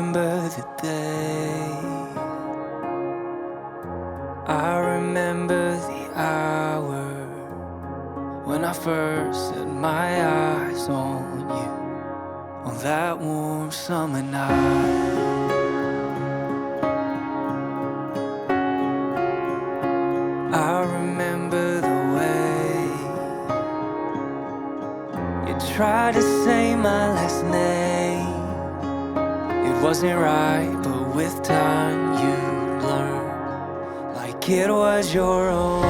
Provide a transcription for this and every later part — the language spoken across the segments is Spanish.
remember the day. I remember the hour when I first set my eyes on you on that warm summer night. I remember the way you tried to say my last name. It wasn't right, but with time you'd learn, like it was your own.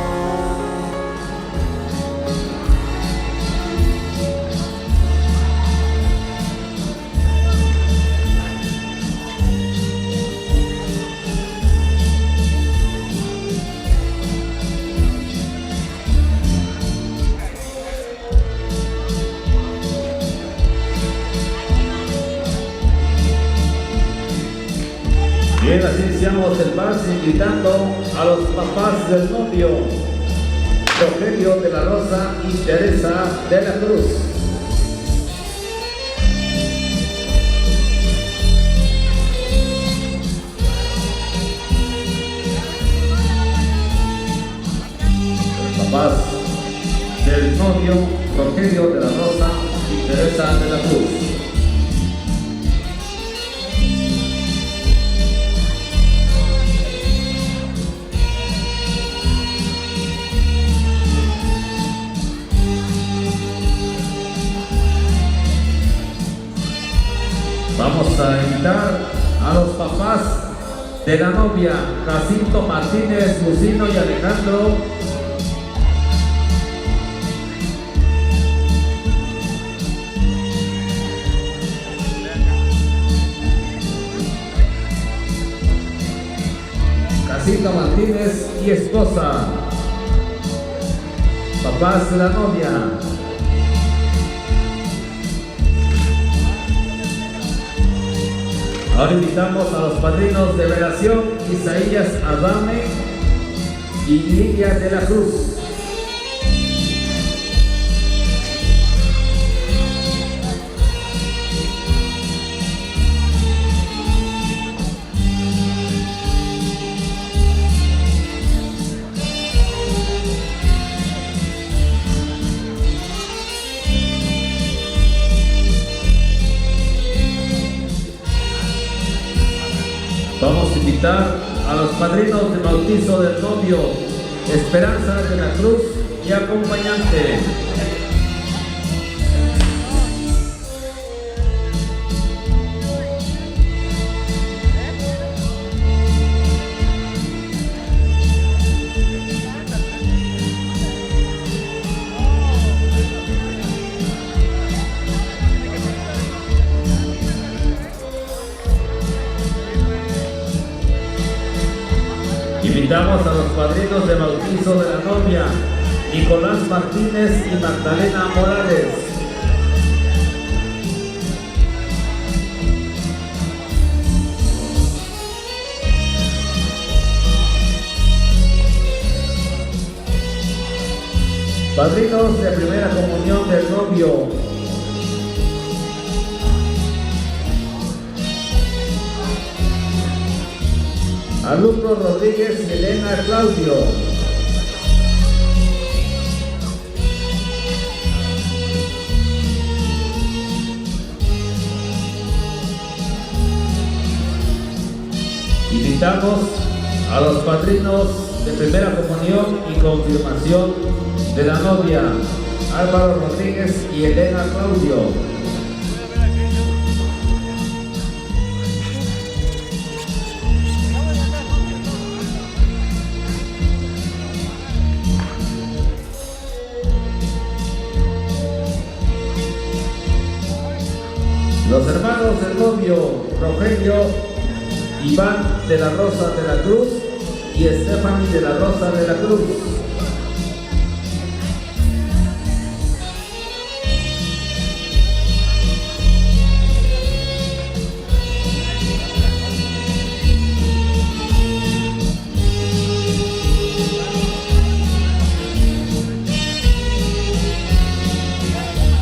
Bien, así iniciamos el vals invitando a los papás del novio, Rogelio de la Rosa y Teresa de la Cruz. Los papás del novio, Rogelio de la Rosa y Teresa de la Cruz. Vamos a invitar a los papás de la novia, Jacinto Martínez, Lucino y Alejandro. Jacinto Martínez y esposa, papás de la novia. Ahora invitamos a los padrinos de velación, Isaías Adame y Lidia de la Cruz. Vamos a invitar a los padrinos de bautizo del novio, Esperanza de la Cruz y acompañante. Invitamos a los padrinos de bautizo de la novia, Nicolás Martínez y Magdalena Morales. Padrinos de primera comunión del novio, Alumno Rodríguez y Elena Claudio. Invitamos a los padrinos de primera comunión y confirmación de la novia, Álvaro Rodríguez y Elena Claudio. Los hermanos del novio, Rogelio, Iván de la Rosa de la Cruz y Stephanie de la Rosa de la Cruz.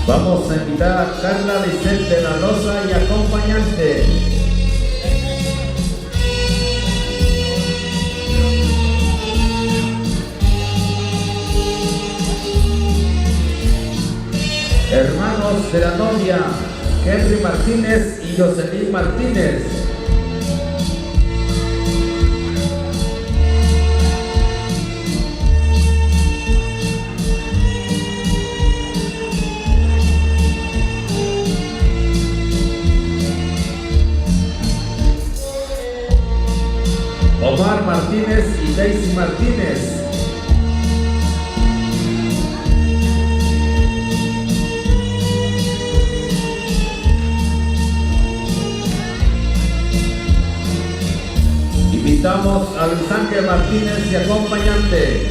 Vamos a invitar a Carla Vicente de la Rosa y acompañante. de la novia, Henry Martínez y Jocelyn Martínez. Omar Martínez y Daisy Martínez. Invitamos a Luis Ángel Martínez y acompañante.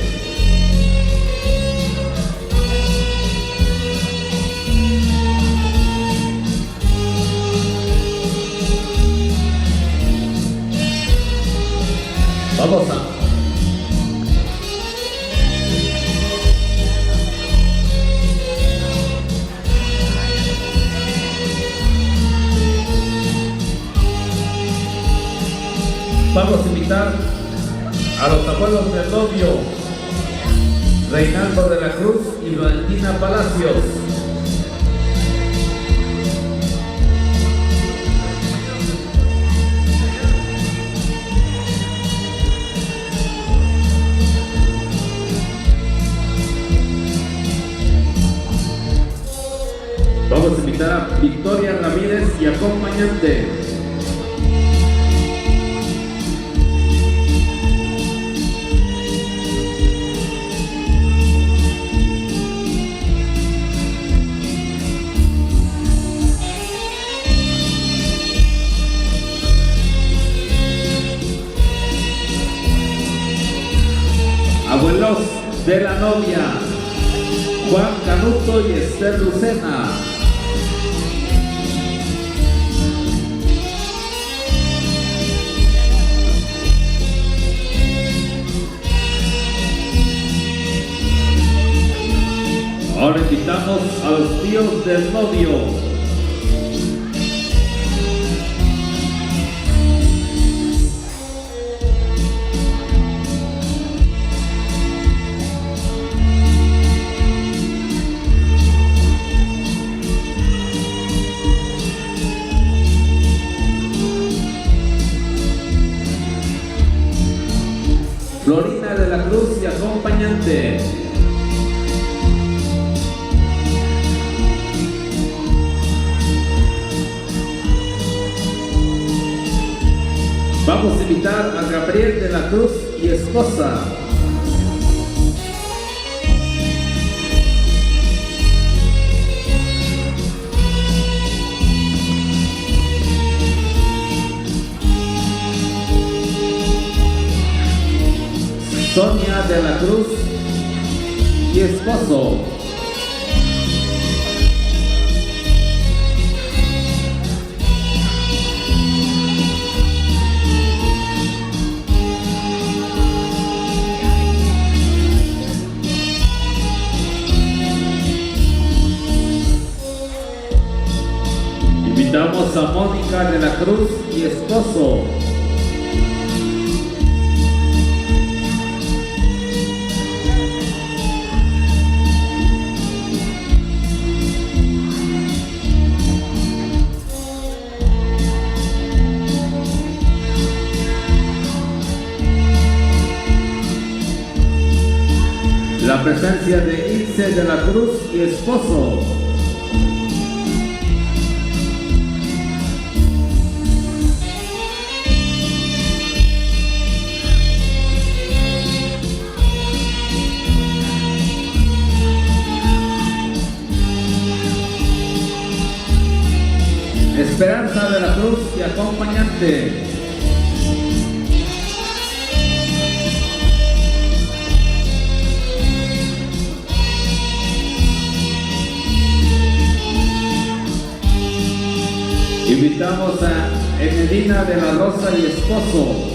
Vamos a... Vamos a invitar a los abuelos del novio, Reinaldo de la Cruz y Valentina Palacios. Vamos a invitar a Victoria Ramírez y acompañante. Abuelos de la novia, Juan Canuto y Esther Lucena. Ahora invitamos a los tíos del novio. Florina de la Cruz y acompañante. Vamos a invitar a Gabriel de la Cruz y esposa. Sonia de la Cruz y esposo. Invitamos a Mónica de la Cruz y esposo. La presencia de Ilse de la Cruz y esposo. Esperanza de la Cruz y acompañante. Invitamos a Enedina de la Rosa y esposo.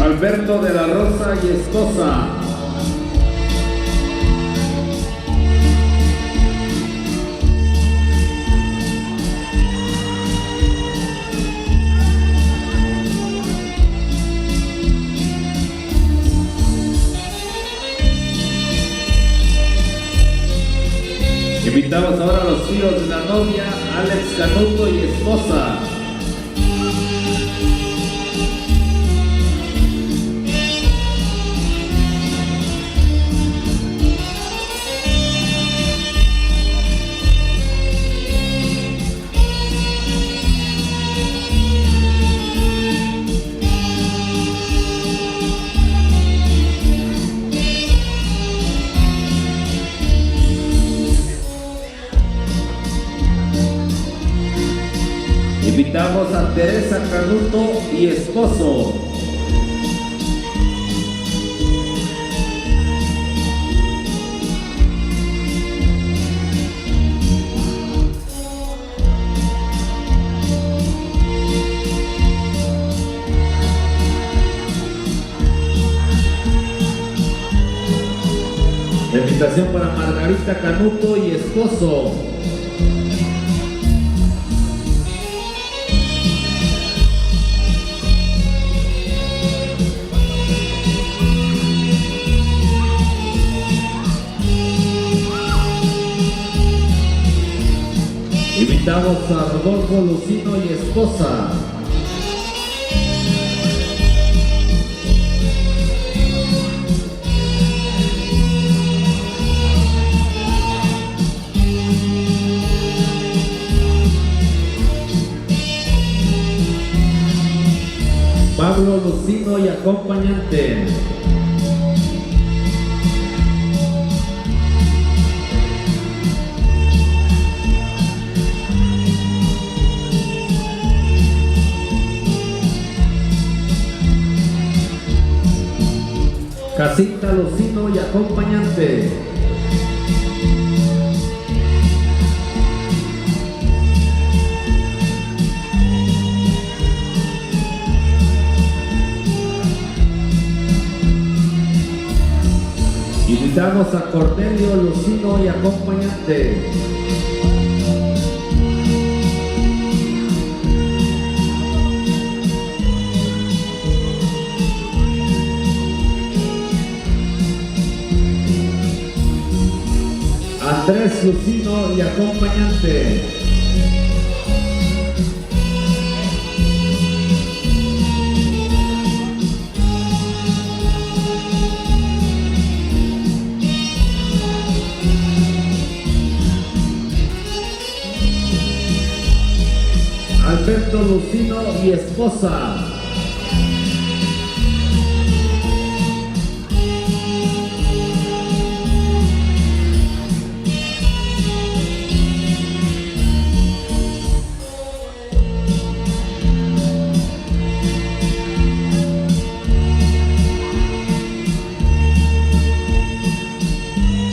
Alberto de la Rosa y esposa. Invitamos ahora a los tíos de la novia, Alex Canuto y esposa. Invitamos a Teresa Canuto y esposo. La invitación para Margarita Canuto y esposo. Invitamos a Rodolfo Lucino y esposa. Pablo Lucino y acompañante. Jacinta Lucino y acompañante. Invitamos a Cornelio Lucino y acompañante. Andrés Lucino y acompañante. Alberto Lucino y esposa.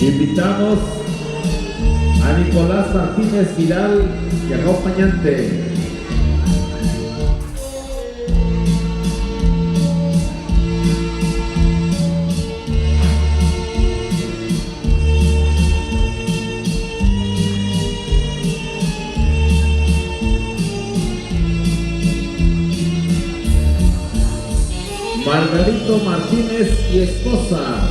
Invitamos a Nicolás Martínez Vidal y acompañante. Margarito Martínez y esposa.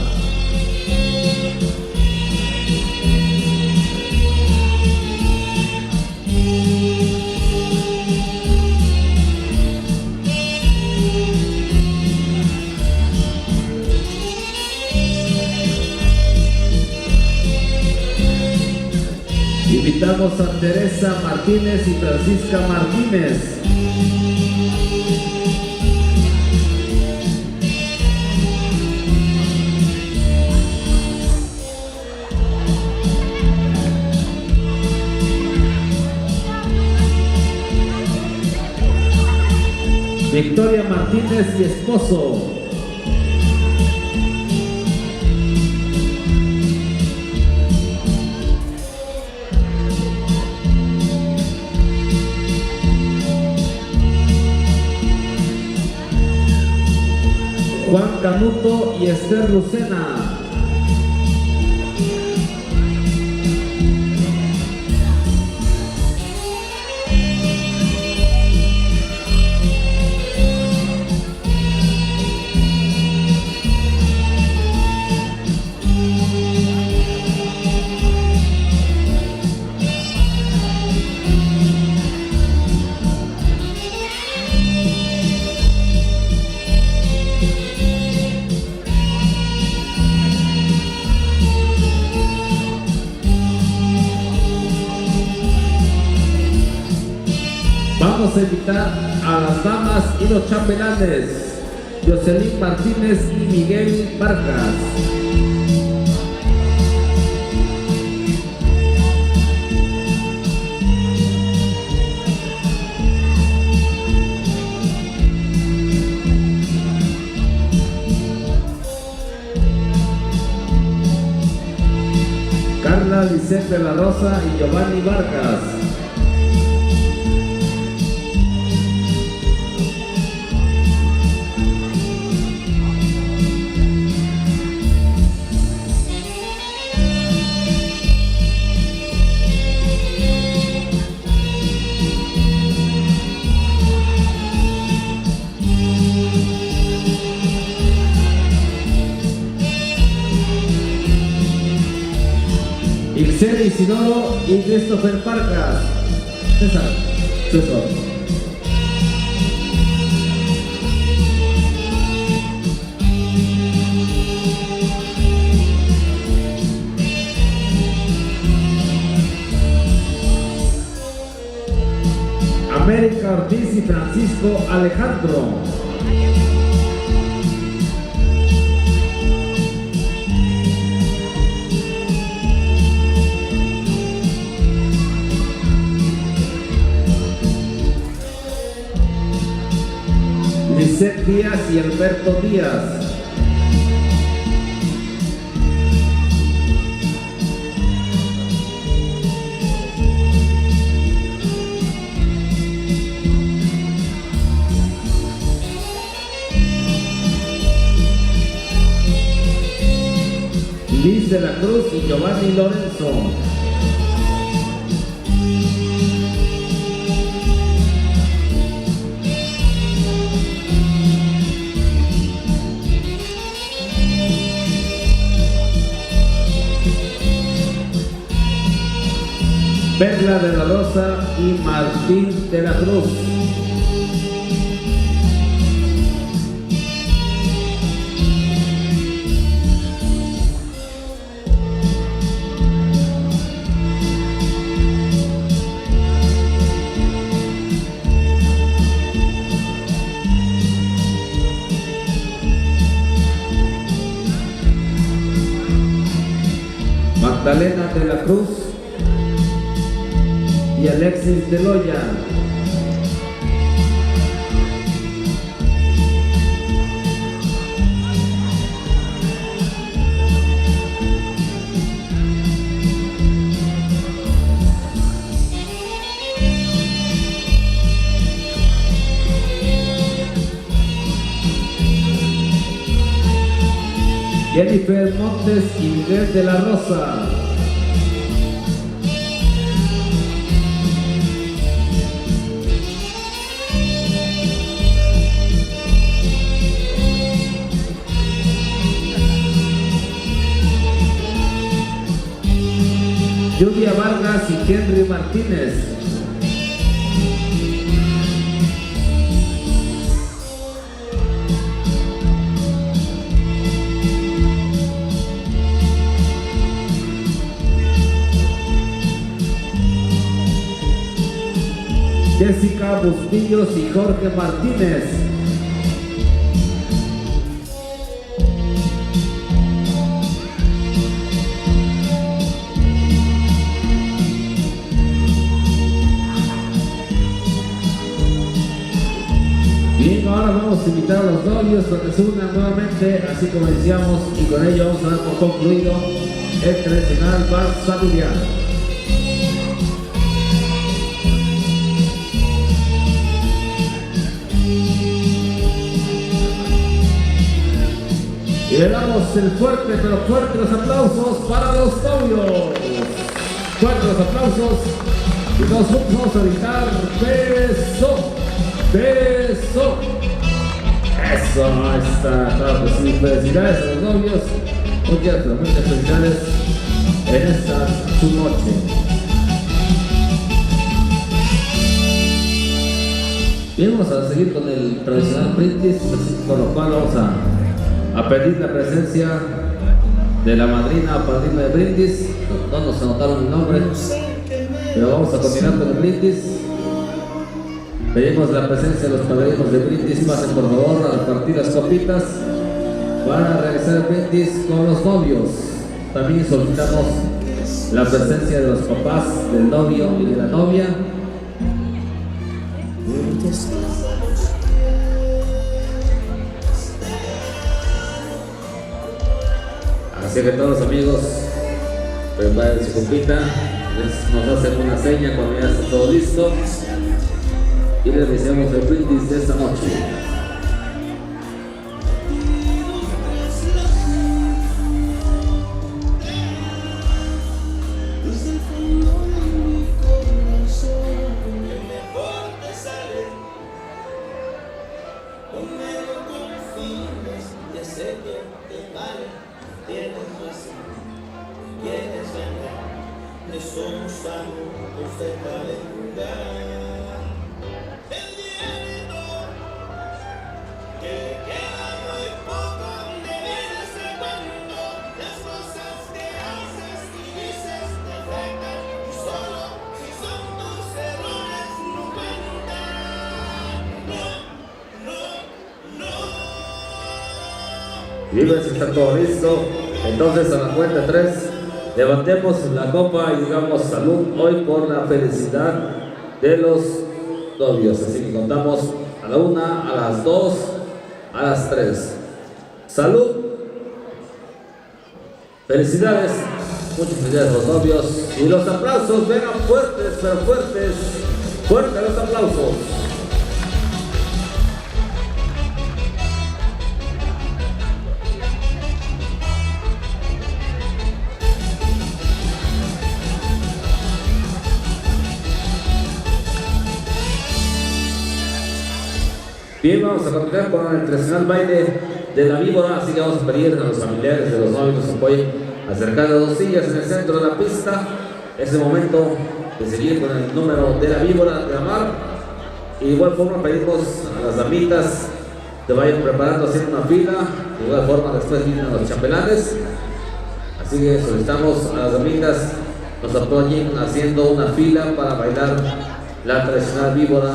Invitamos a Teresa Martínez y Francisca Martínez. Victoria Martínez y esposo. Juan Canuto y Esther Lucena. Vamos a invitar a las damas y los chambelanes, Jocelyn Martínez y Miguel Vargas. Carla Lisset de la Rosa y Giovanni Vargas. Ixel Isidoro y Christopher Vargas. César. América Ortiz y Francisco Alejandro. Lisset Díaz y Alberto Díaz. Liz de la Cruz y Giovanni Lorenzo. Perla de la Rosa y Martín de la Cruz. Magdalena de la Cruz y Alexis de Loya. Jennifer Montes y Miguel de la Rosa. Lluvia Vargas y Henry Martínez. Jessica Bustillos y Jorge Martínez. Bien, ahora vamos a invitar a los novios para que se unan nuevamente, así como decíamos, y con ello vamos a dar por concluido el tradicional vals familiar. Y le damos el fuerte, pero fuerte los aplausos para los novios. Fuertes los aplausos. Y todos juntos vamos a gritar beso, beso. Eso, ahí está, claro que sí. Felicidades a los novios. Muchas felicidades en esta su noche. Bien, vamos a seguir con el tradicional brindis, con lo cual vamos a pedir la presencia de la madrina padrina de brindis. No nos anotaron el nombre, pero vamos a continuar con el brindis. Pedimos la presencia de los padrinos de brindis. Pasen por favor a repartir las copitas para realizar el brindis con los novios. También solicitamos la presencia de los papás del novio y de la novia. Así que todos los amigos preparen su copita, nos hacen una seña cuando ya está todo listo y les deseamos el brindis de esta noche. Y ven si está todo listo. Entonces a la cuenta de 3 levantemos la copa y digamos salud hoy por la felicidad de los novios. Así que contamos a la 1, a las 2, a las 3. Salud. Felicidades. Muchas felicidades a los novios. Y los aplausos vengan fuertes, pero fuertes. Fuertes los aplausos. Bien, vamos a continuar con el tradicional baile de la víbora, así que vamos a pedir a los familiares de los novios que nos apoyen a acercar las 2 sillas en el centro de la pista. Es el momento de seguir con el número de la víbora de la mar. Y de igual forma pedimos a las damitas que vayan preparando haciendo una fila. De igual forma después vienen los chambelanes. Así que solicitamos a las damitas nos apoyen haciendo una fila para bailar la tradicional víbora.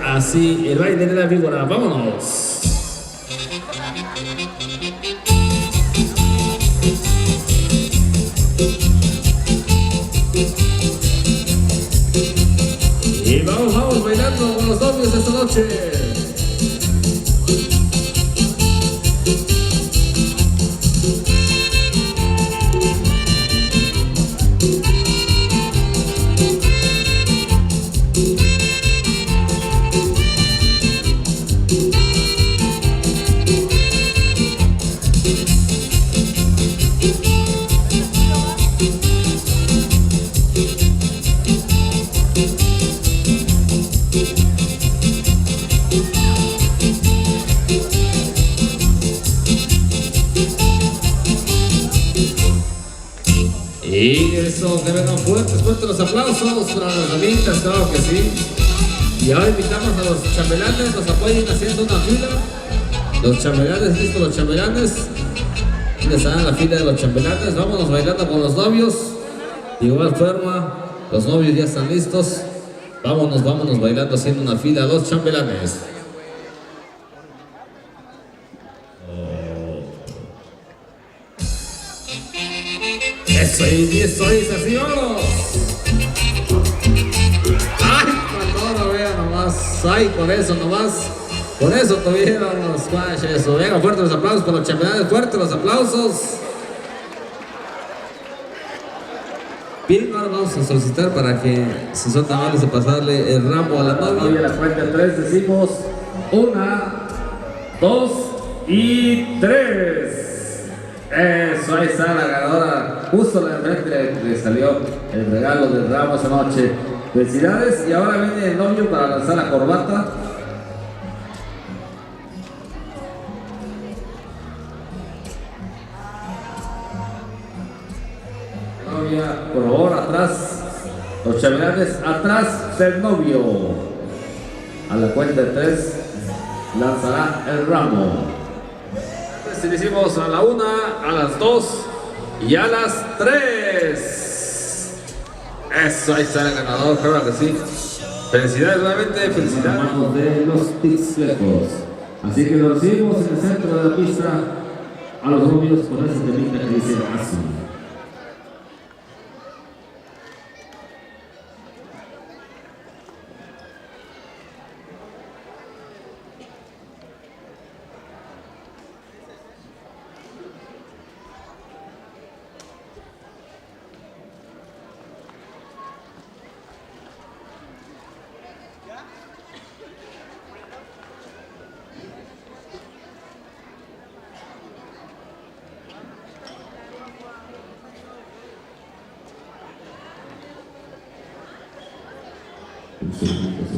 Así, el baile de la víbora, vámonos. Y vamos bailando con los novios esta noche. Y eso, que vengan fuertes los aplausos para las damitas, claro que sí. Y ahora invitamos a los chambelanes, nos apoyen haciendo una fila. Los chambelanes, listos los chambelanes. Aquí están en la fila de los chambelanes, vámonos bailando con los novios. De igual forma, los novios ya están listos. Vámonos bailando haciendo una fila a los chambelanes. Eso es, así vámonos. Ay, cuando no vean nomás. Ay, con eso nomás. Con eso tuvieron los squash, eso. Venga, fuertes los aplausos para los chambelanes, fuertes los aplausos. Bien, ahora vamos a solicitar para que si son tan amables de pasarle el ramo a la novia. Y a la cuenta de 3 decimos 1, 2 y 3. Eso, ahí está la ganadora. Justo la enfrente le salió el regalo del ramo esa noche. Felicidades. Y ahora viene el novio para lanzar la corbata. Novia, por favor, atrás. Los chambelanes atrás del novio. A la cuenta de 3 lanzará el ramo. Si le hicimos a la 1, a las 2 y a las 3. Eso, ahí está el ganador, claro que sí. Felicidades nuevamente, felicidades. Hermanos de los Tixlecos. Así que lo recibimos en el centro de la pista a los novios con ese temita que dice así. Un segundito.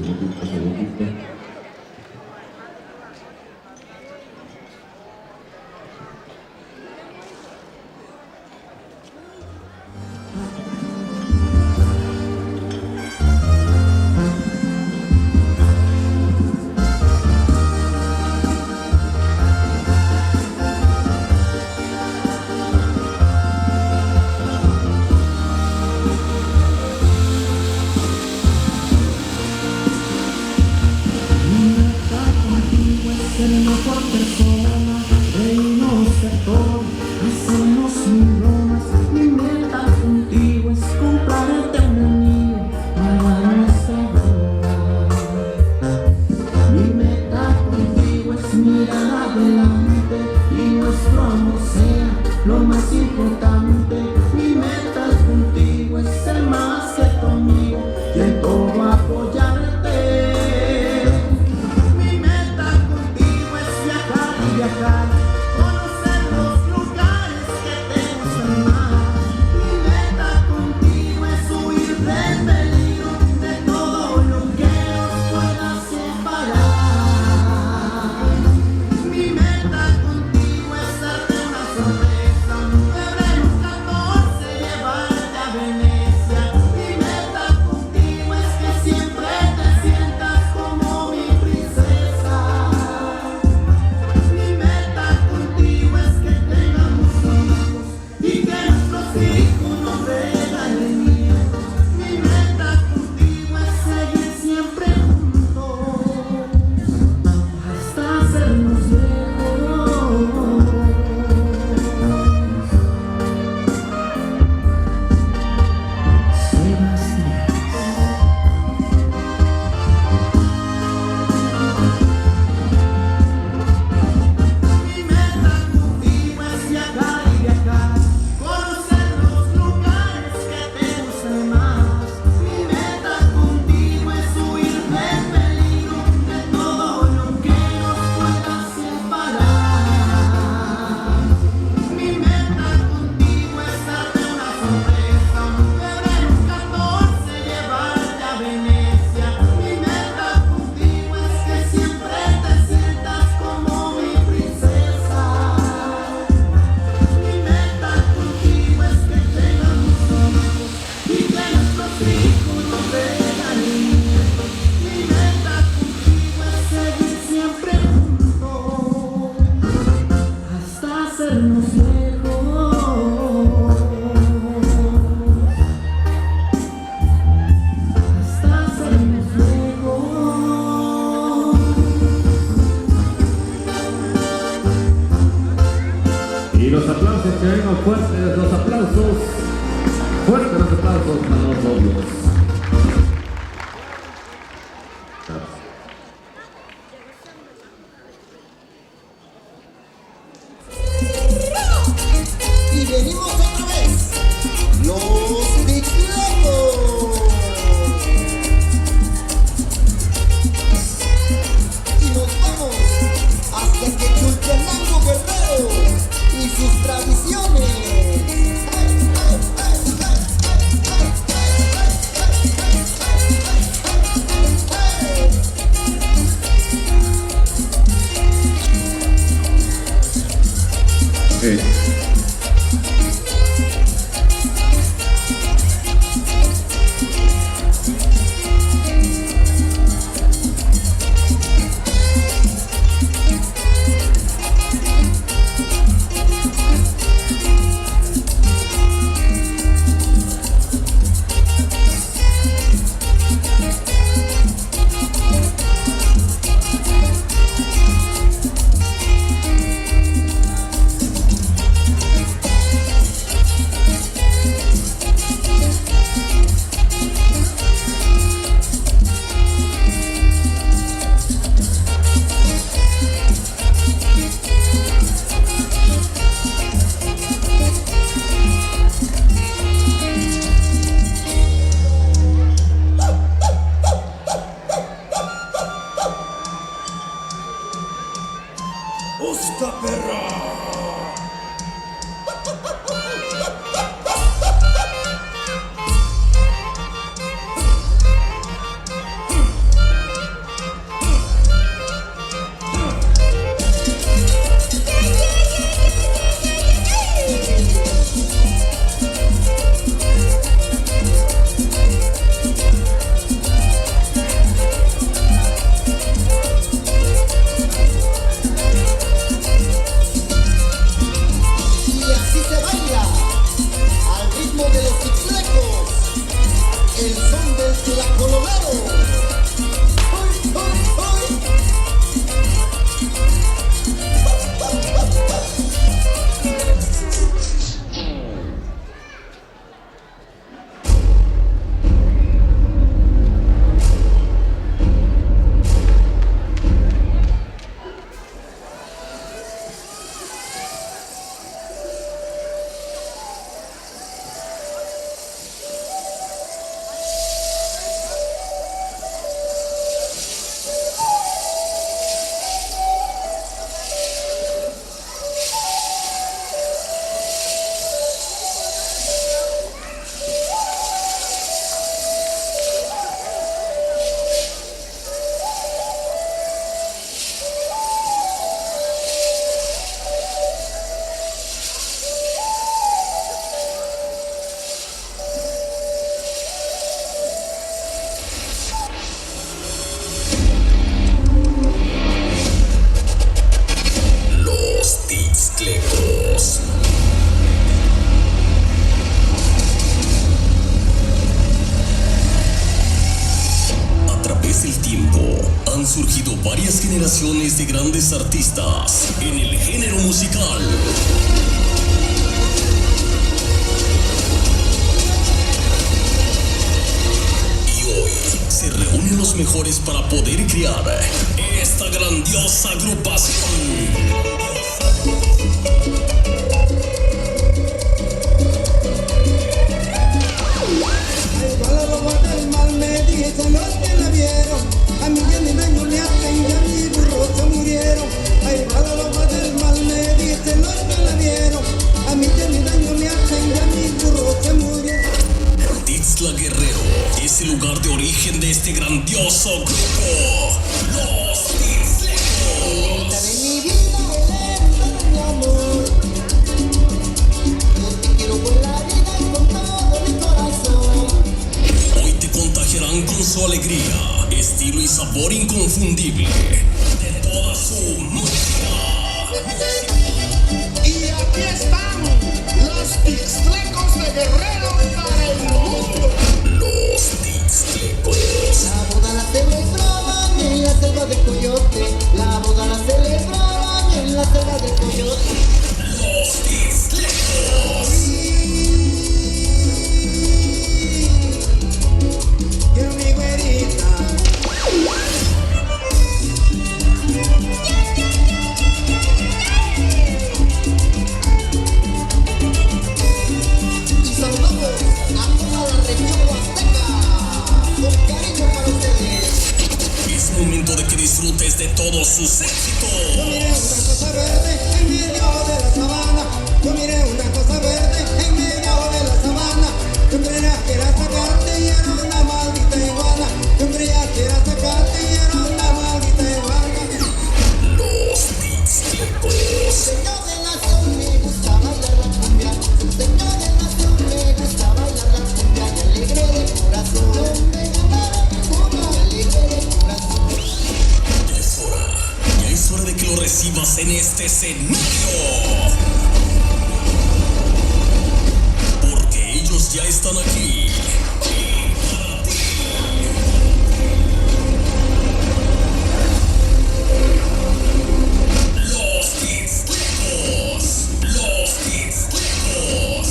Ser mejor persona, reírnos de todo, hacernos sin bromas. Mi meta contigo es comprarte un anillo para nuestra boda. Mi meta contigo es mirar adelante y nuestro amor sea lo más importante. Mi meta contigo es ser más que tu amigo y en todo apoyarte. Viajar, conocer los lugares que te gustan más. Mi meta contigo es huir del peligro, de todo lo que nos pueda separar. Mi meta contigo es darte una sorpresa, febrero 14 llevarte a Venecia. Mi meta contigo es que siempre te sientas como mi princesa. Y que nuestros hijos nos regalen nietos. Mi meta contigo es seguir siempre juntos hasta hacernos viejos. Sebastián. Mi meta contigo es viajar y viajar, conocer los lugares que te gustan más. Mi meta contigo es huir del peligro, de todo lo que nos pueda separar. Mi meta contigo es darte una sorpresa, febrero 14 llevarte a Venecia. Mi meta contigo es que siempre te sientas como mi princesa. Mi meta contigo es que tengamos hijos y que nuestros hijos nos regalen nietos. Mi meta contigo es seguir siempre juntos hasta hacernos viejos. Hasta hacernos viejos. Y los aplausos que vengan fuertes, los aplausos para los novios. Y venimos otra vez, los Tixlecos. Y nos vamos hasta que Chultenango Guerrero y sus tradiciones. ritmo de los Ixtlecos, el son del tlacololero. ¡Hoy, hoy, hoy! De grandes artistas en el género musical. Y hoy se reúnen los mejores para poder crear esta grandiosa agrupación. A mí ya ni daño le hacen, ya mis burros se murieron. Ay, para los del mal me dicen los que la vieron. A mí ya ni daño le hacen, ya mis burros se murieron. Tixla Guerrero es el lugar de origen de este grandioso grupo, los Ixtlecos. De mi vida, de mi amor. Yo te quiero con la vida y con todo mi corazón. Hoy te contagiarán con su alegría, estilo y sabor inconfundible de toda su música. Y aquí están los Ixtlecos de Guerrero para el mundo. Los Ixtlecos. La boda la celebraban en la selva de Coyote. La boda la celebraban en la selva de Coyote. Los Ixtlecos. Que mi güerita. Y saludamos a toda la región huasteca. Con cariño para ustedes. Es momento de que disfrutes de todos sus éxitos. Yo miré una cosa verde en medio de la sabana. Yo miré una cosa verde en medio de la sabana. Yo creía que era sacarte y era una maldita iguana. Yo creía que era sacarte y era una maldita iguana. Los Ixtlecos. Señor de nación me gusta bailar la cumbia. Señor de nación me gusta bailar la cumbia. Y alegre de corazón. Me ganaron mi cumbia. Alegre de corazón. Ya es hora de que lo recibas en este escenario. Porque ellos ya están aquí. Y para ti. Los Ixtlecos. Los Ixtlecos.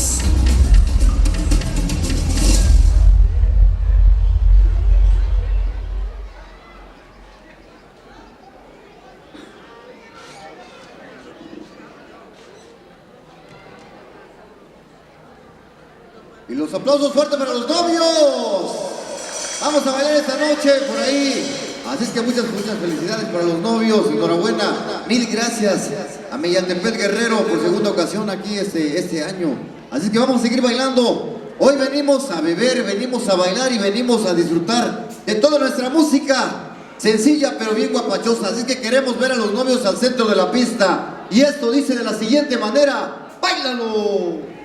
Y los aplausos fuertes para los novios. Vamos a bailar esta noche por ahí. Así es que muchas felicidades para los novios. Enhorabuena. Mil gracias a Millantepet Guerrero por segunda ocasión aquí este año. Así es que vamos a seguir bailando. Hoy venimos a beber, venimos a bailar y venimos a disfrutar de toda nuestra música. Sencilla pero bien guapachosa. Así es que queremos ver a los novios al centro de la pista. Y esto dice de la siguiente manera. ¡Báilalo!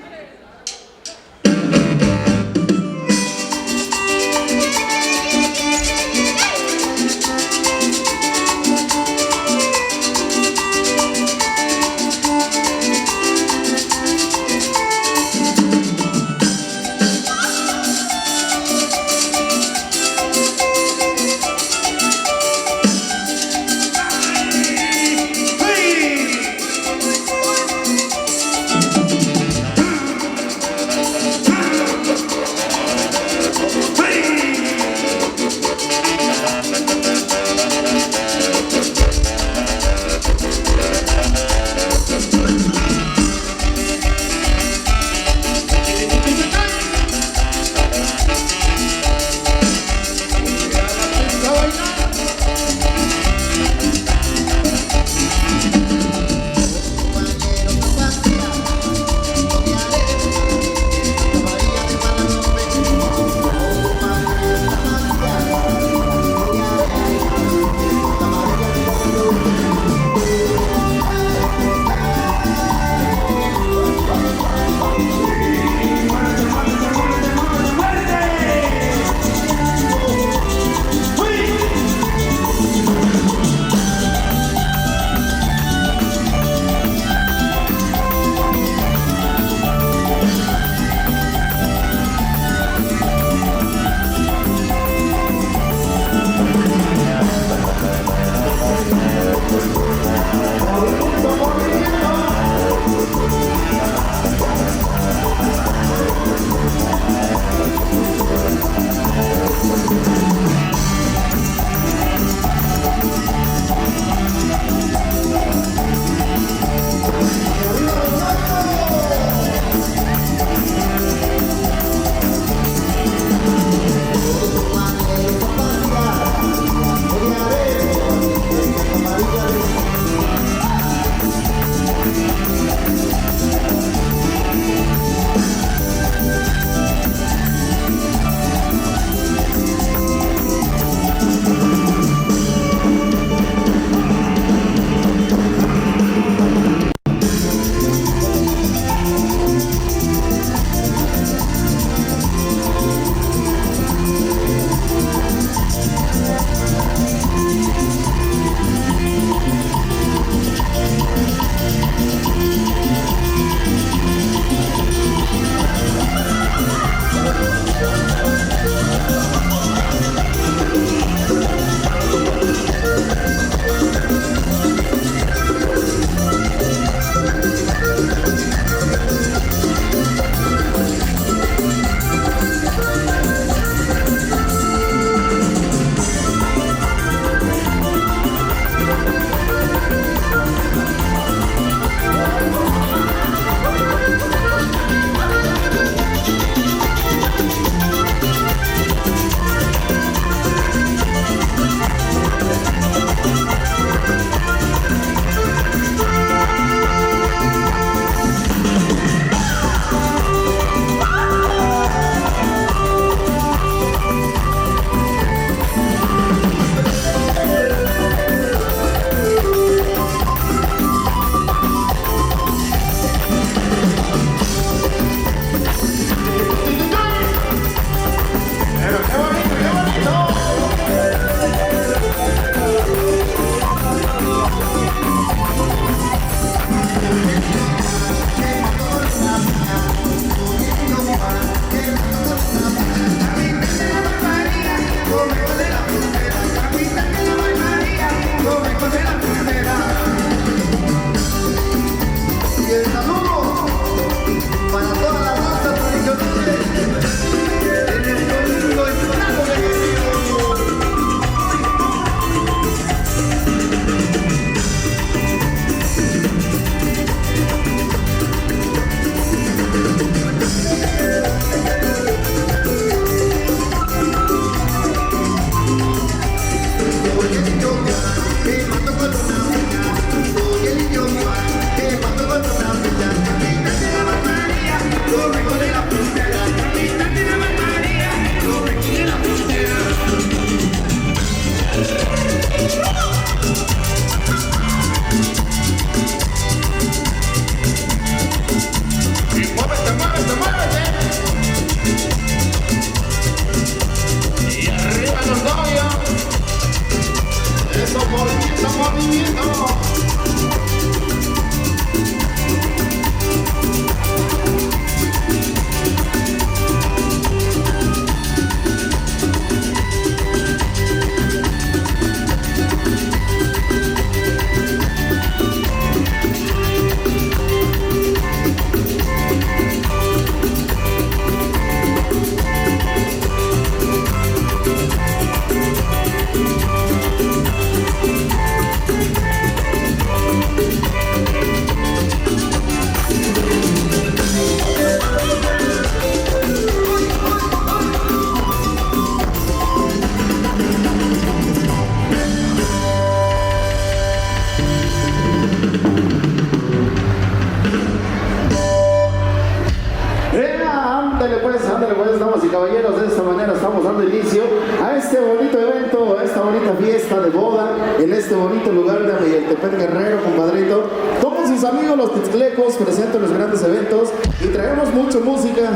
Ándale pues, damas y caballeros, de esta manera estamos dando inicio a este bonito evento, a esta bonita fiesta de boda, en este bonito lugar de Amayaltepec Guerrero, compadrito. Como sus amigos los Tixlecos presentan los grandes eventos y traemos mucha música,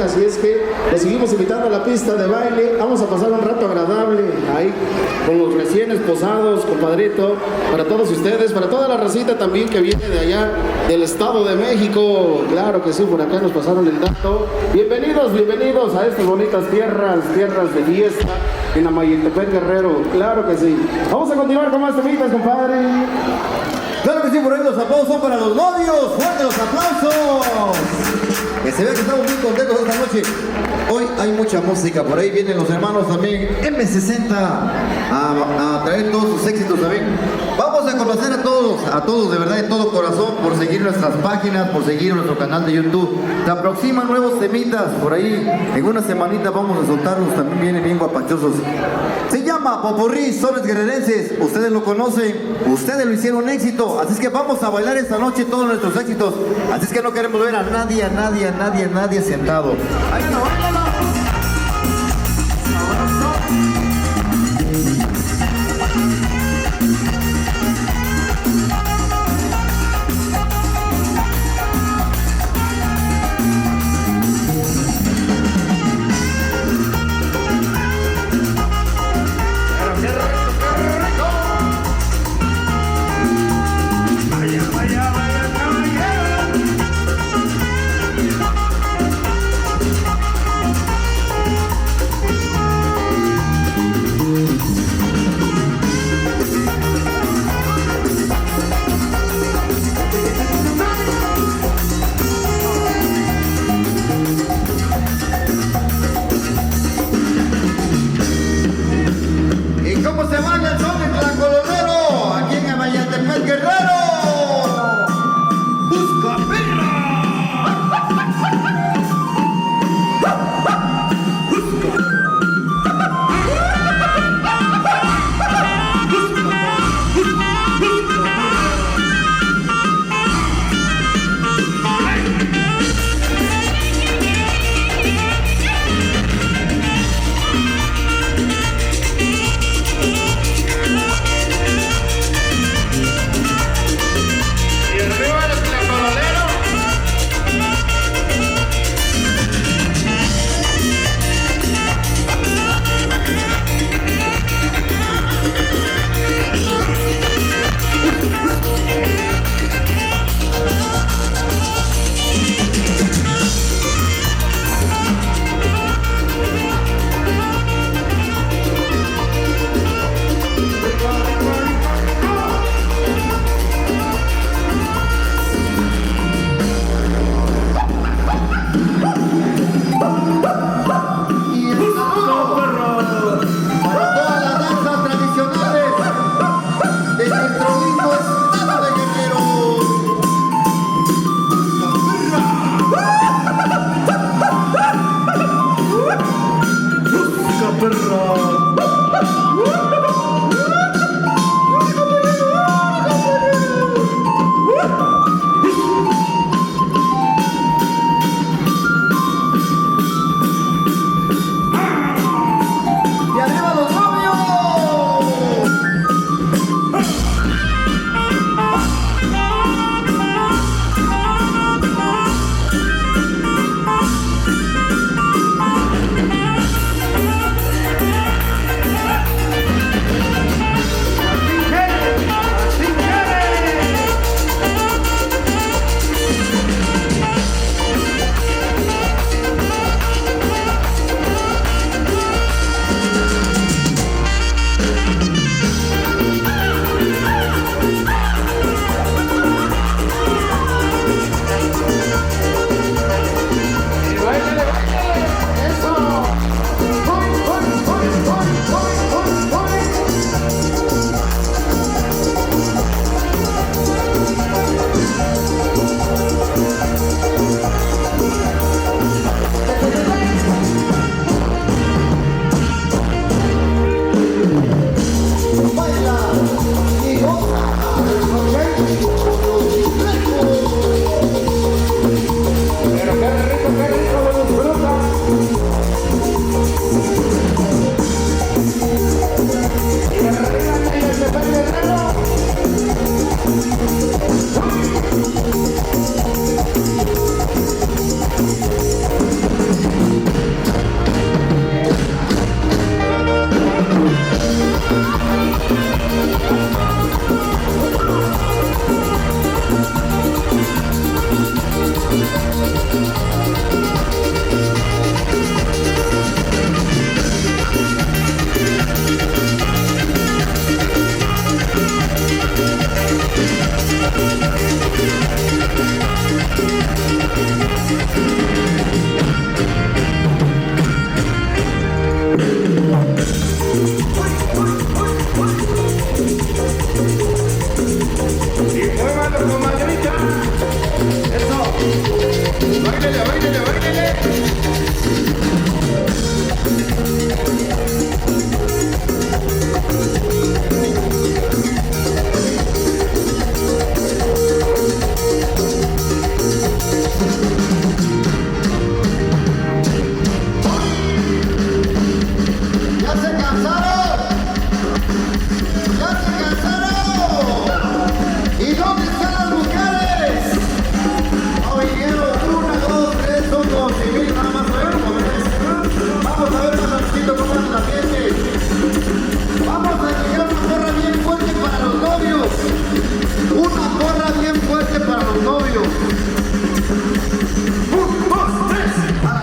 así es que los seguimos invitando a la pista de baile. Vamos a pasar un rato agradable ahí con los recién esposados, compadrito, para todos ustedes, para toda la racita también que viene de allá del Estado de México. Claro que sí, por acá nos pasaron el dato. Bienvenidos a estas bonitas tierras de fiesta en Amayaltepec Guerrero. Claro que sí. Vamos a continuar con más temitas, compadre. Claro que sí, por ahí los aplausos son para los novios. ¡Fuertes los aplausos! Que se vea que estamos muy contentos esta noche. Hoy hay mucha música, por ahí vienen los hermanos también M60 a traer todos sus éxitos también. Vamos a conocer a todos de verdad de todo corazón por seguir nuestras páginas, por seguir nuestro canal de YouTube. Se aproximan nuevos temitas, por ahí en una semanita vamos a soltarlos, también vienen bien guapachosos. Se llama Popurrí Sones Guerrerenses, ustedes lo conocen, ustedes lo hicieron éxito, así es que vamos a bailar esta noche todos nuestros éxitos, así es que no queremos ver a nadie sentado. Ahí no, vámonos.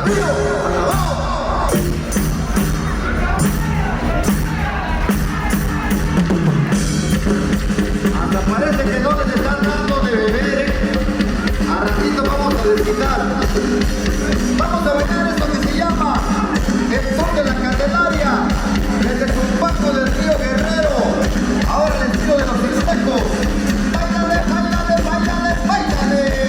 frío, acabado. Hasta parece que no les están dando de beber, ¿eh? A ratito vamos a desquitar. Vamos a bailar esto que se llama el son de la Candelaria, desde Zumpango del Río Guerrero. Ahora el estilo de los Mixtecos. ¡Báilale, báilale, báilale, báilale!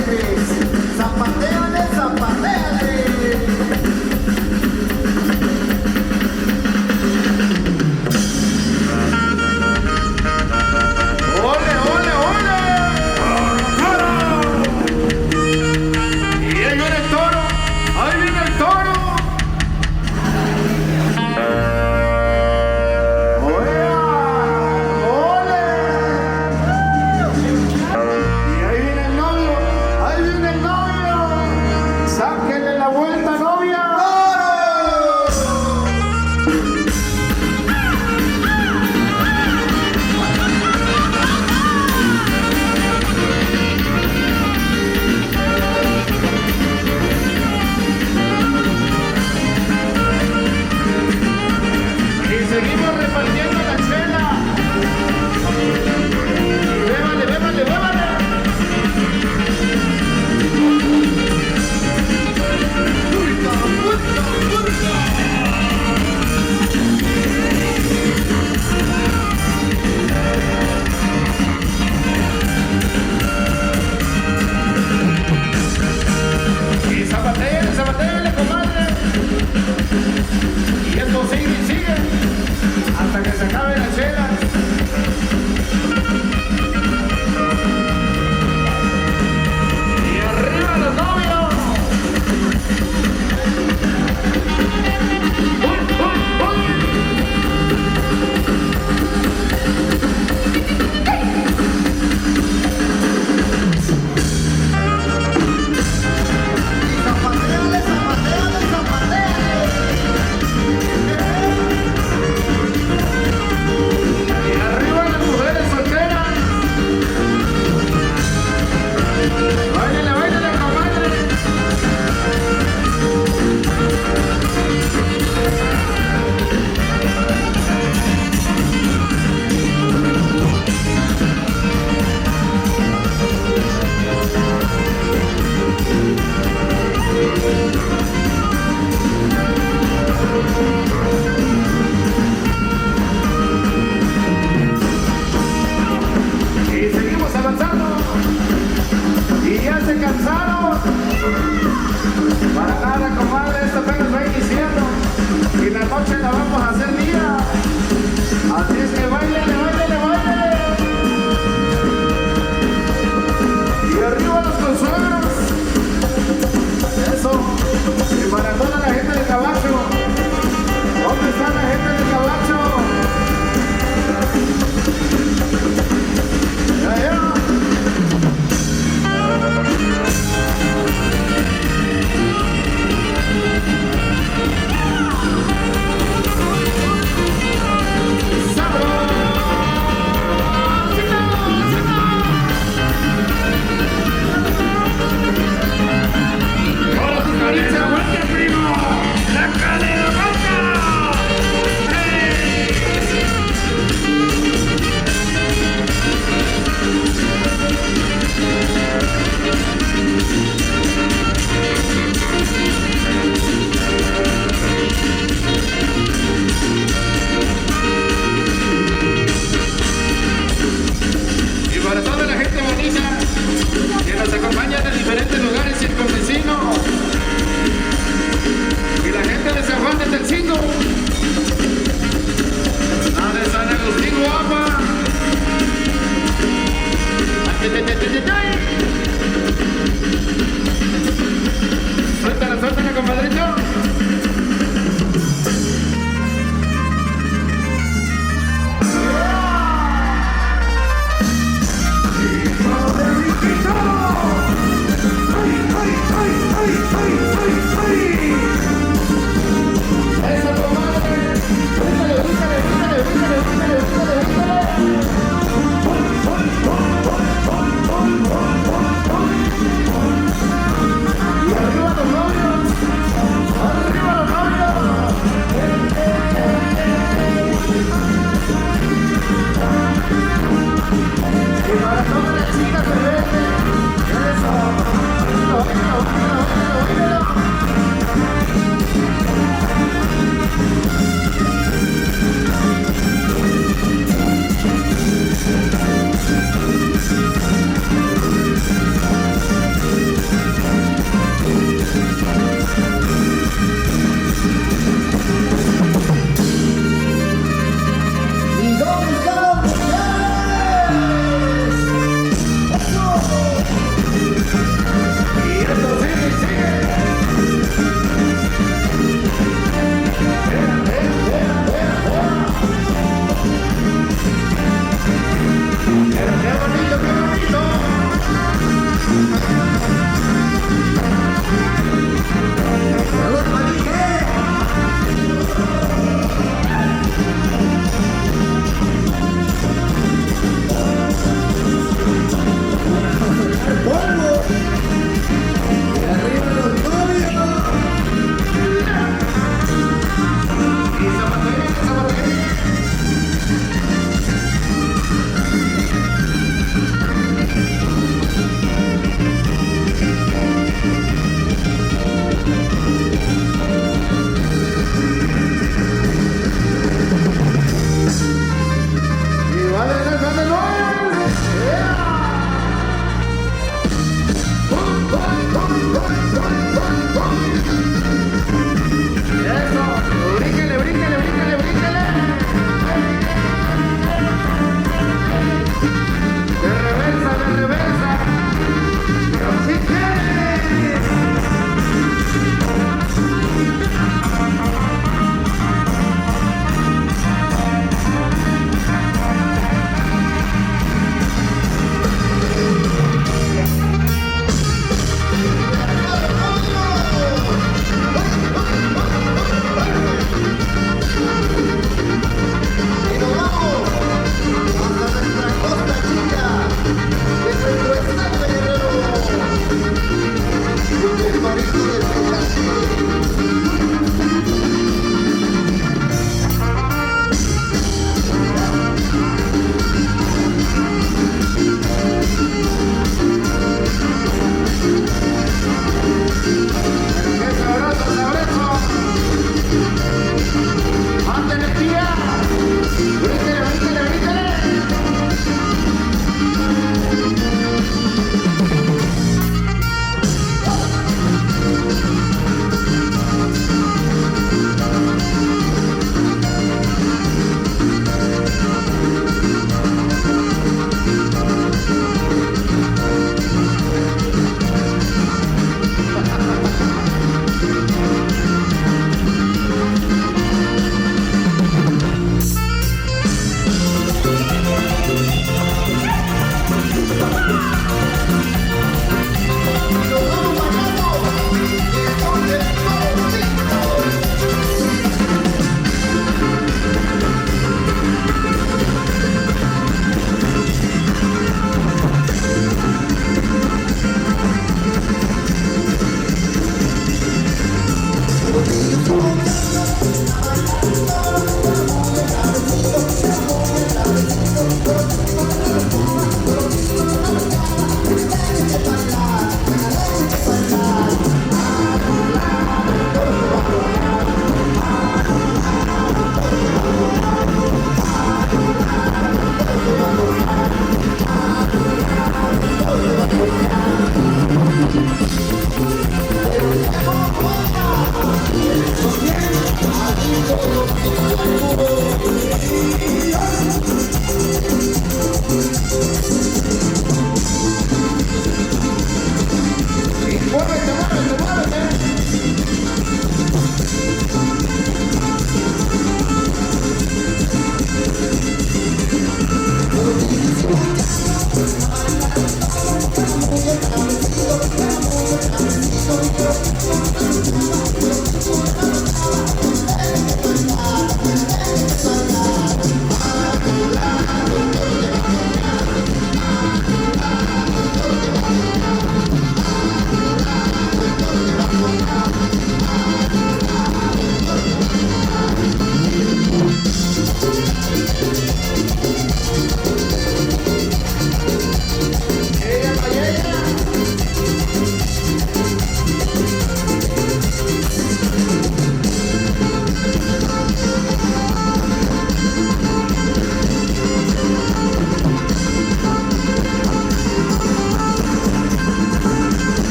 alegres. Zapateale, zapateale. ¡Ole, ole, ole! ¡Toro! Y ahí viene el toro. ¡Ahí viene el toro! ¡Oea! ¡Ole! Y ahí viene el novio. ¡Ahí viene el novio! ¡Sáquenle la vuelta, novia! Y seguimos repartiendo la chela. Bébale, bébale, bébale. Y zapatéale, comadre. Y esto sigue y sigue hasta que se acabe la chela. Y arriba los novios. ¡Uy, uy, uy! Zapateale, zapateale, zapateale. Y arriba las mujeres solteras. Báilale, báilale, comadre. Y seguimos avanzando. Y ya se cansaron. Para nada, comadre, esto apenas va iniciando. Y la noche la vamos a hacer día. Así es que báilele, báilele, báilele. Y arriba los consuegros. Eso. Y para toda la gente de Cabacho. ¿Dónde está la gente de Cabacho? Ya, ya. ¡Sabroso!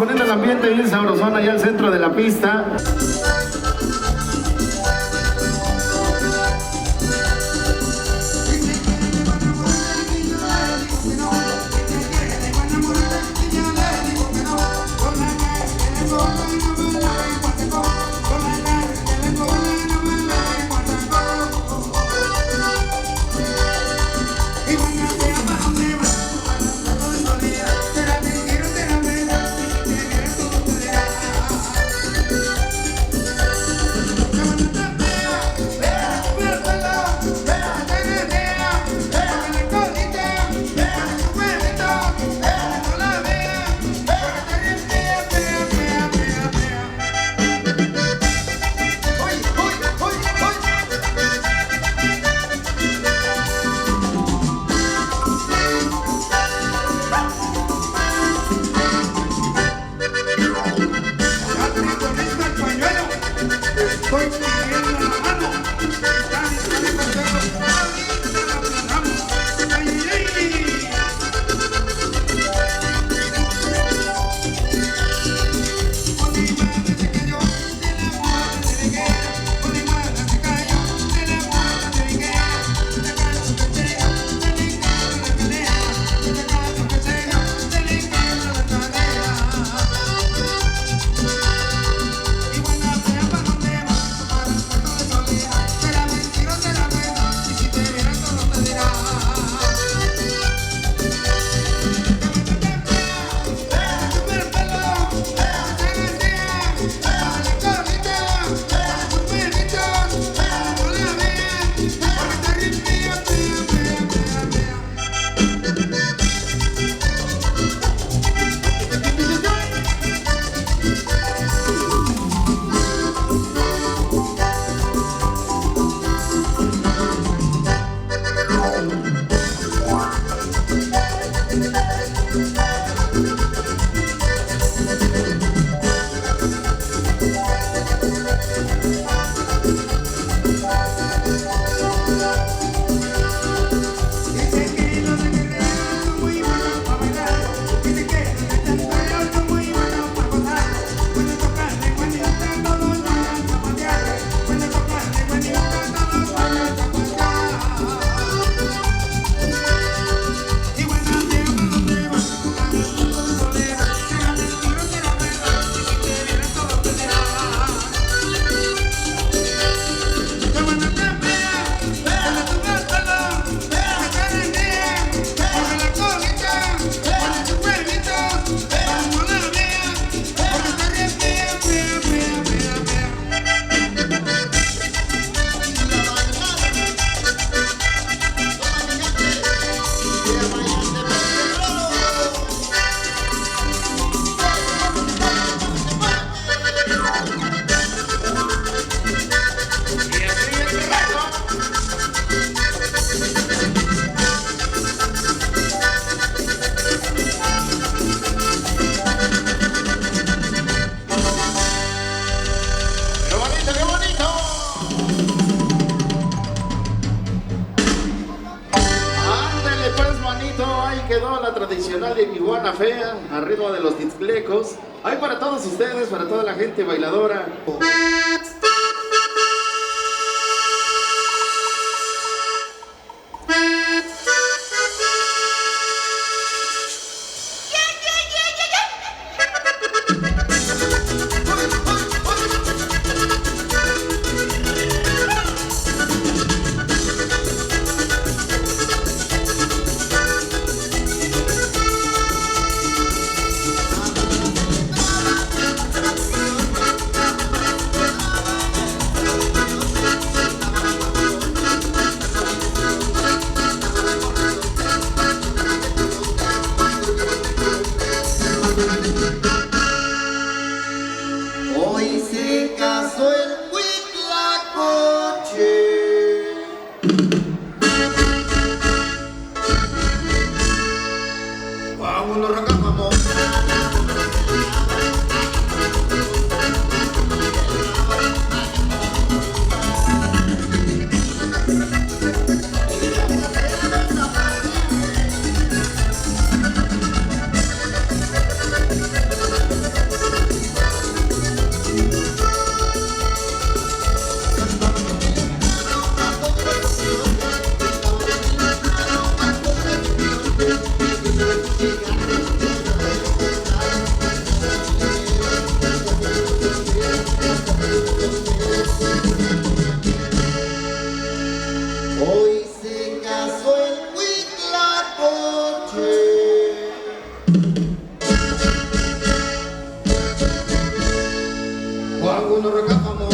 poniendo el ambiente bien sabrosón allá al centro de la pista. Quedó la tradicional de Iguana Fea, a ritmo de los Tixtlecos. Hay para todos ustedes, para toda la gente bailadora. Algunos recámamos.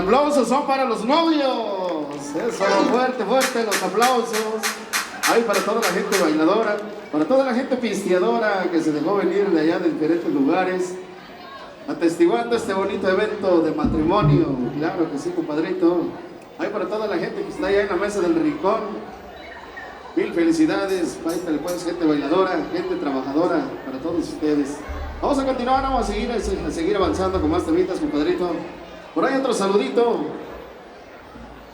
aplausos son para los novios. Eso, fuerte, fuerte los aplausos. Ay, para toda la gente bailadora, para toda la gente pisteadora que se dejó venir de allá de diferentes lugares, atestiguando este bonito evento de matrimonio. Claro que sí, compadrito. Ay, para toda la gente que está allá en la mesa del rincón, mil felicidades. Páitale pues, gente bailadora, gente trabajadora, para todos ustedes. Vamos a continuar, vamos a seguir avanzando con más temitas, compadrito. Por ahí otro saludito.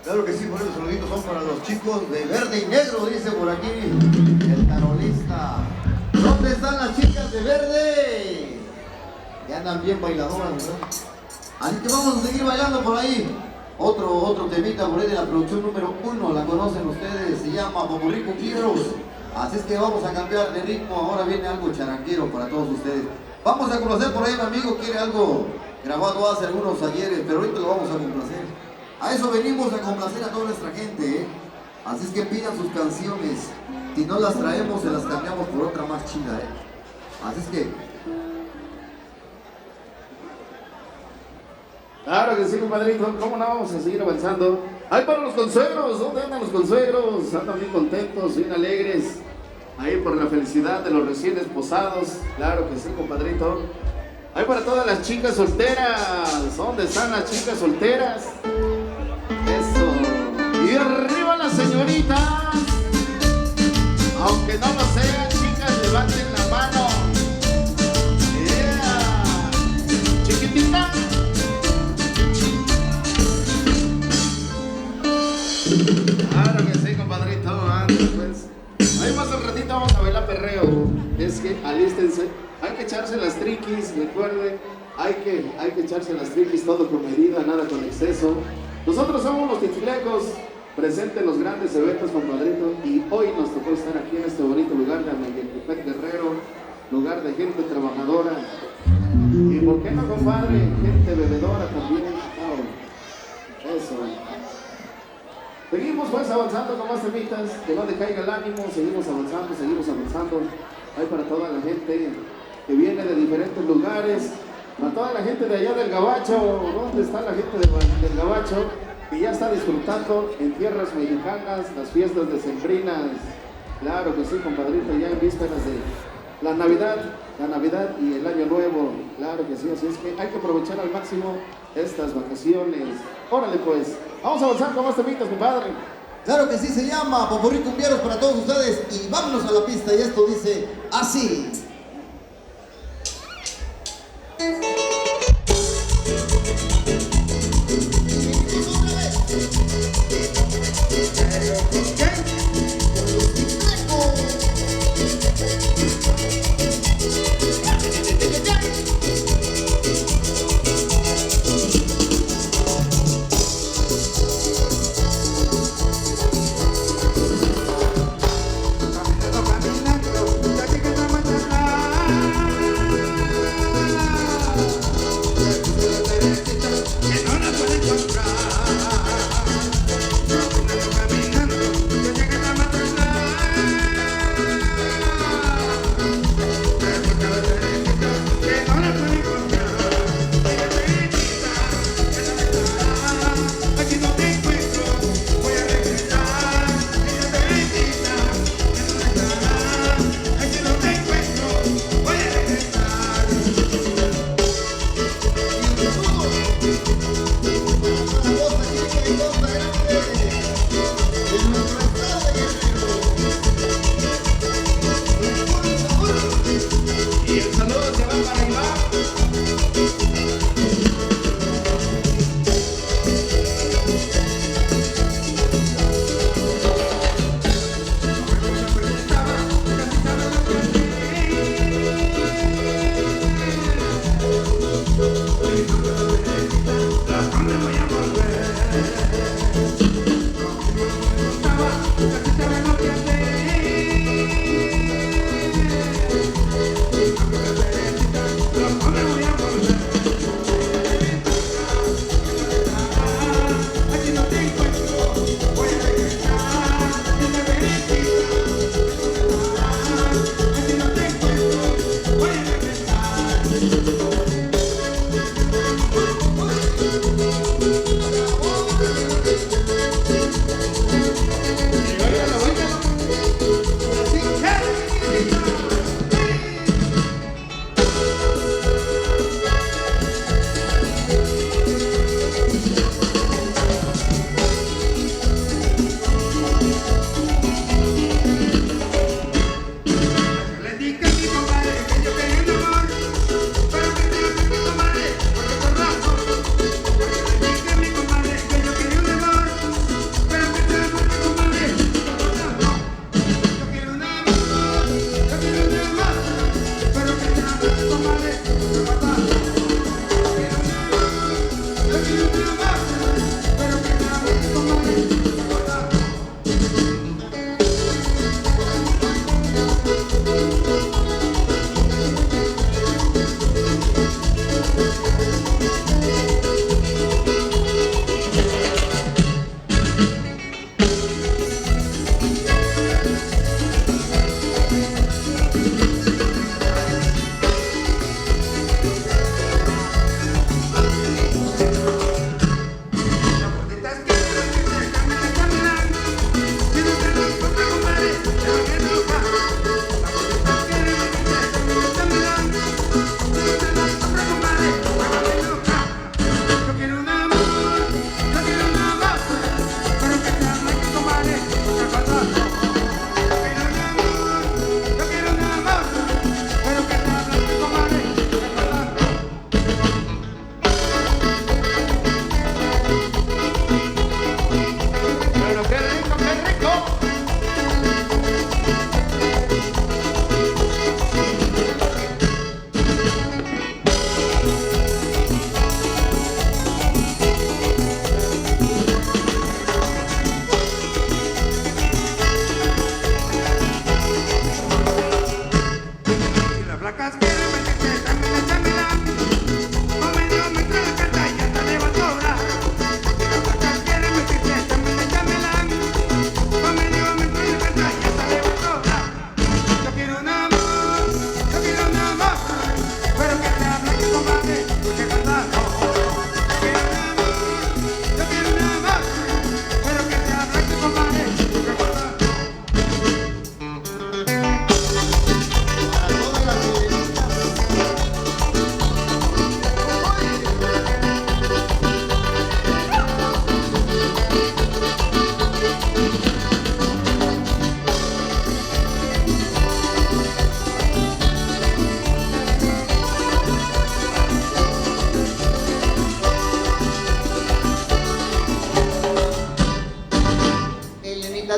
Claro que sí, por esos saluditos son para los chicos de verde y negro, dice por aquí el tarolista. ¿Dónde están las chicas de verde? Que andan bien bailadoras, ¿verdad? Así que vamos a seguir bailando por ahí. Otro temita por ahí de la producción número 1, la conocen ustedes, se llama Popurrí Cumbieros. Así es que vamos a cambiar de ritmo, ahora viene algo charanguero para todos ustedes. Vamos a conocer por ahí, mi amigo quiere algo grabado hace algunos ayeres, pero ahorita lo vamos a complacer. A eso venimos, a complacer a toda nuestra gente, ¿eh? Así es que pidan sus canciones. Si no las traemos, se las cambiamos por otra más chida, ¿eh? Así es que... Claro que sí, compadrito. ¿Cómo no vamos a seguir avanzando? Ahí para los consuegros. ¿Dónde andan los consuegros? Andan bien contentos, bien alegres. Ahí por la felicidad de los recién esposados. Claro que sí, compadrito. Ahí para todas las chicas solteras. ¿Dónde están las chicas solteras? Eso. Y arriba las señoritas. Aunque no lo sean, chicas, levanten la mano. Yeah. Chiquitita. Claro que sí, compadrito. Pues. Ahí más al ratito vamos a bailar perreo. Es que alístense. Hay que echarse las triquis, recuerden. Hay que echarse las triquis, todo con medida, nada con exceso. Nosotros somos los Titlecos, presentes en los grandes eventos, compadrito. Y hoy nos tocó estar aquí en este bonito lugar de Amayaltepec Guerrero, lugar de gente trabajadora. Y por qué no, compadre, gente bebedora también. Oh, eso. Seguimos pues avanzando con más temitas, que no decaiga el ánimo, seguimos avanzando. Hay para toda la gente que viene de diferentes lugares, para toda la gente de allá del Gabacho. ¿Dónde está la gente del Gabacho? Que ya está disfrutando en tierras mexicanas las fiestas decembrinas. Claro que sí, compadrito, ya en vísperas de la Navidad y el Año Nuevo. Claro que sí, así es que hay que aprovechar al máximo estas vacaciones. Órale pues, vamos a avanzar con más temitas, compadre. Claro que sí, se llama Popurrí Cumbieros para todos ustedes. Y vámonos a la pista, y esto dice así.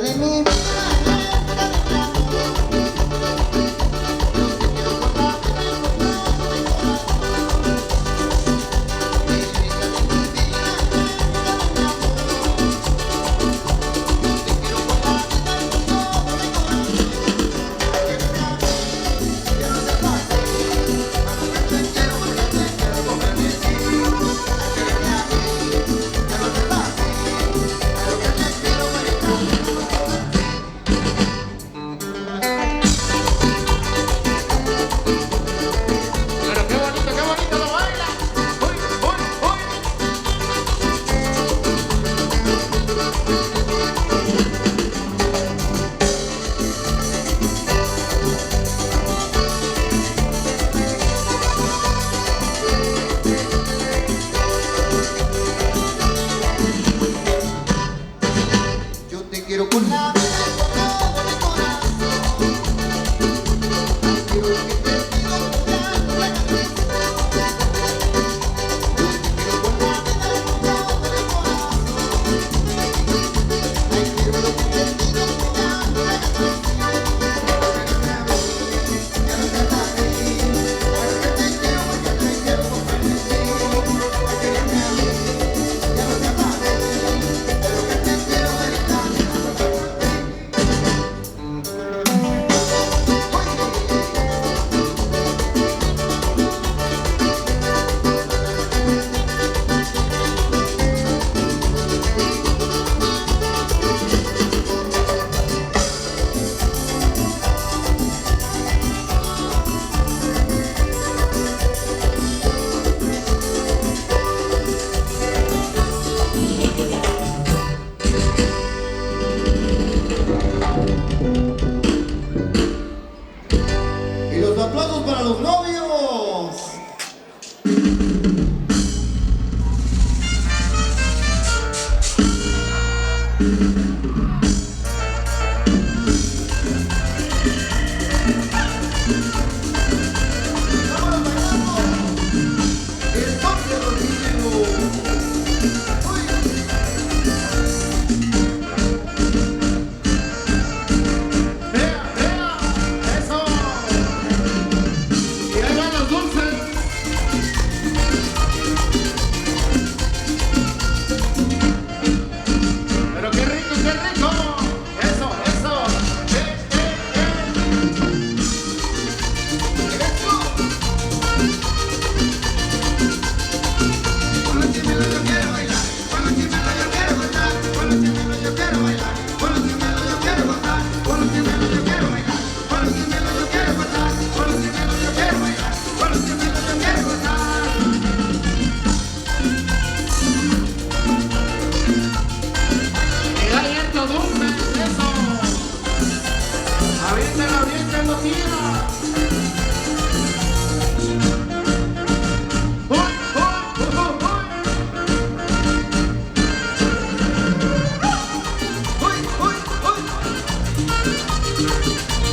de mi vida. Quiero con la vida y con todo mi corazón. Quiero que te pido cuidado la cabeza. Quiero con la vida y con todo mi corazón. Ay, quiero lo que te pido cuidado la cabeza. Ya no te ataré. Ay, que te quiero comprender. Ay, quererme a mí. Ya no te ataré. Pero que te quiero gritar. Y los aplausos para los novios. ¡Vámonos bailando! El toque de Rodrigo. ¡Vea, vea! ¡Eso! Y ahí van los dulces. Pero qué rico, qué rico. Eso, eso. Eso. Con los chimelos yo quiero bailar, con los chimelos yo quiero gozar, con los chimelos yo quiero bailar, con los chimelos yo quiero gozar, con los chimelos yo quiero bailar, con los chimelos yo quiero gozar, con los chimelos yo quiero bailar, con los chimelos yo quiero gozar. Y ahí estos dulces. Eso. Avienten, tira. ¡Uy, uy, uy, uy! ¡Uy, uy, uy!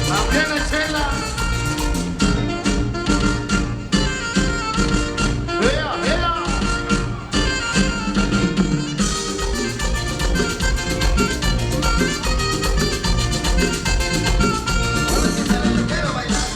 También la chela. Vea, vea. Con los chimelos yo quiero bailar,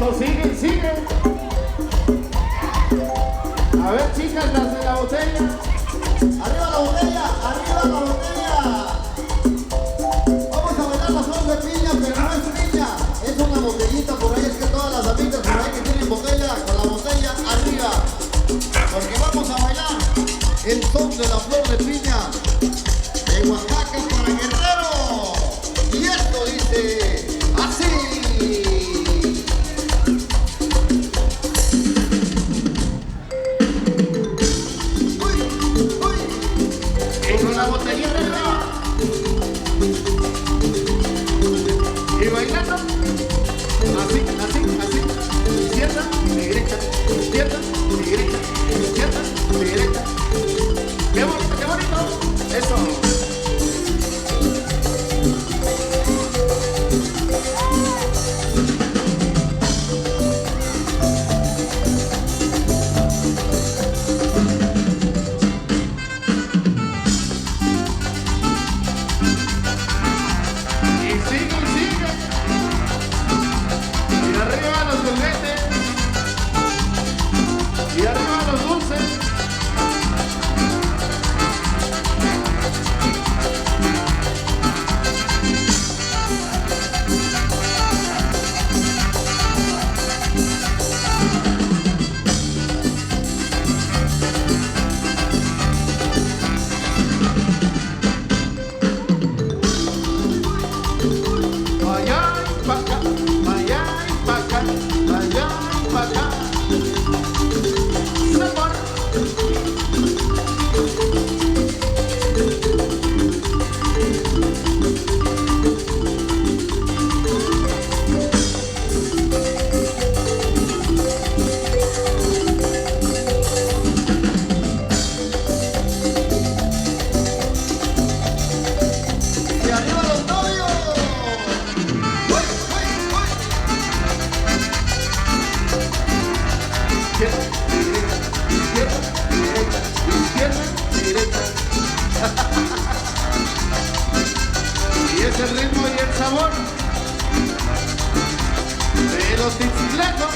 Eso, siguen, siguen. A ver, chicas, las de la botella. ¡Arriba la botella! ¡Arriba la botella! Vamos a bailar la flor de piña, pero no es piña. Es una botellita por ahí, es que todas las amigas por ahí que tienen botella, con la botella arriba. Porque vamos a bailar el son de la flor de piña de Oaxaca para Guerrero. Y esto dice así. La botella arriba y bailando así, así, así, izquierda, derecha, izquierda, derecha, izquierda, derecha. ¡Qué bonito, qué bonito! Eso. Y arriba los dulces. Allá y pa' acá, allá y pa' acá, allá y pa' acá. ¡Y arriba los novios! ¡Uy, uy, uy! Izquierda, derecha, izquierda, derecha. Y es el ritmo y el sabor de los Tixtlecos.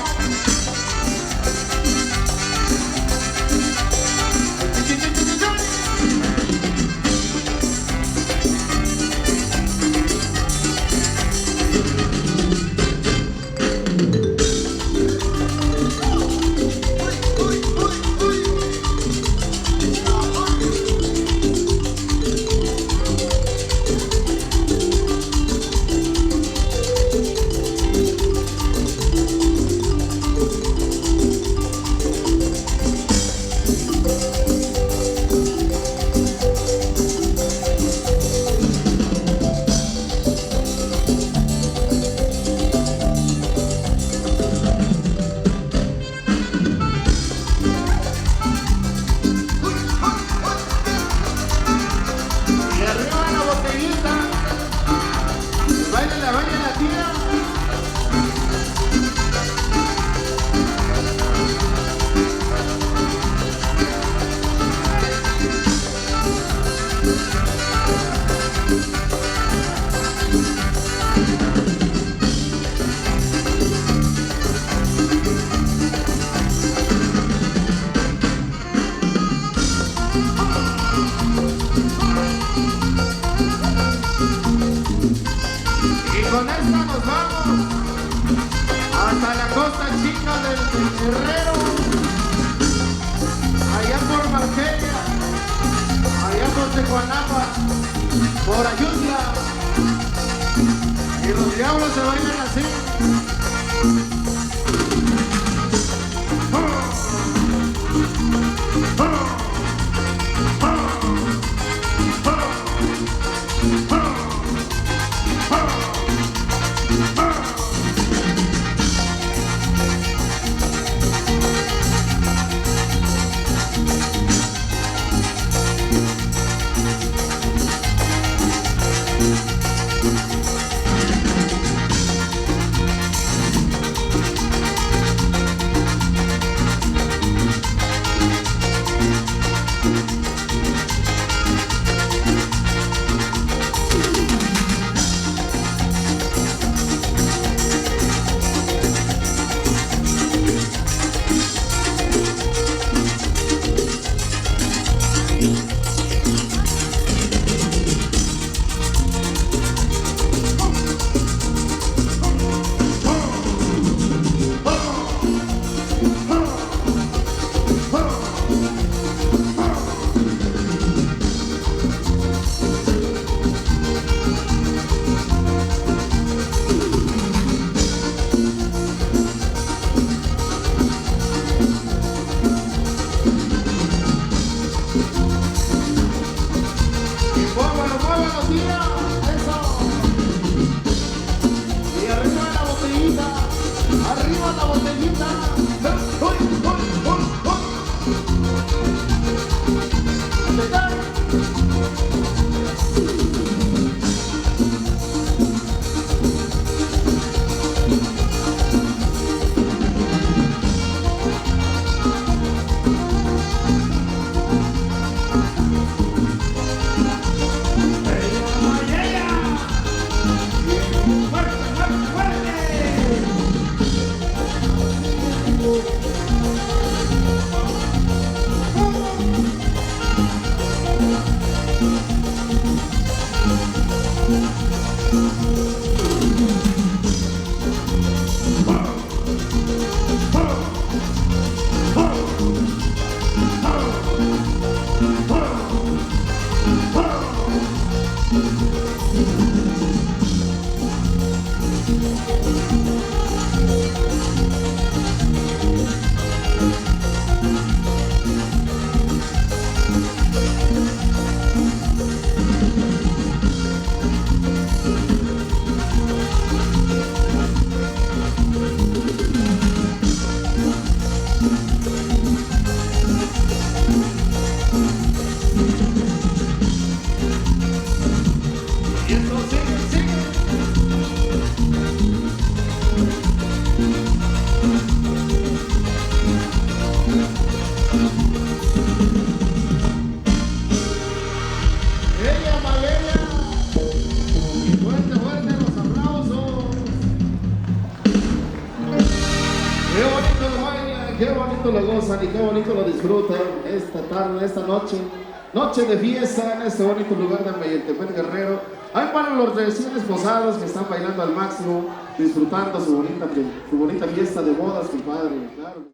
Con esta nos vamos hasta la costa chica del Guerrero, allá por Marqueña, allá por Tecuanapa, por Ayutla, y los diablos se bailan así. arriba la botellita. ¡Uy, uy, uy, qué bonito lo gozan y qué bonito lo disfrutan esta tarde, esta noche de fiesta en este bonito lugar de Mayeltepec Guerrero. Ahí para los recién esposados que están bailando al máximo, disfrutando su bonita fiesta de bodas, compadre. Claro.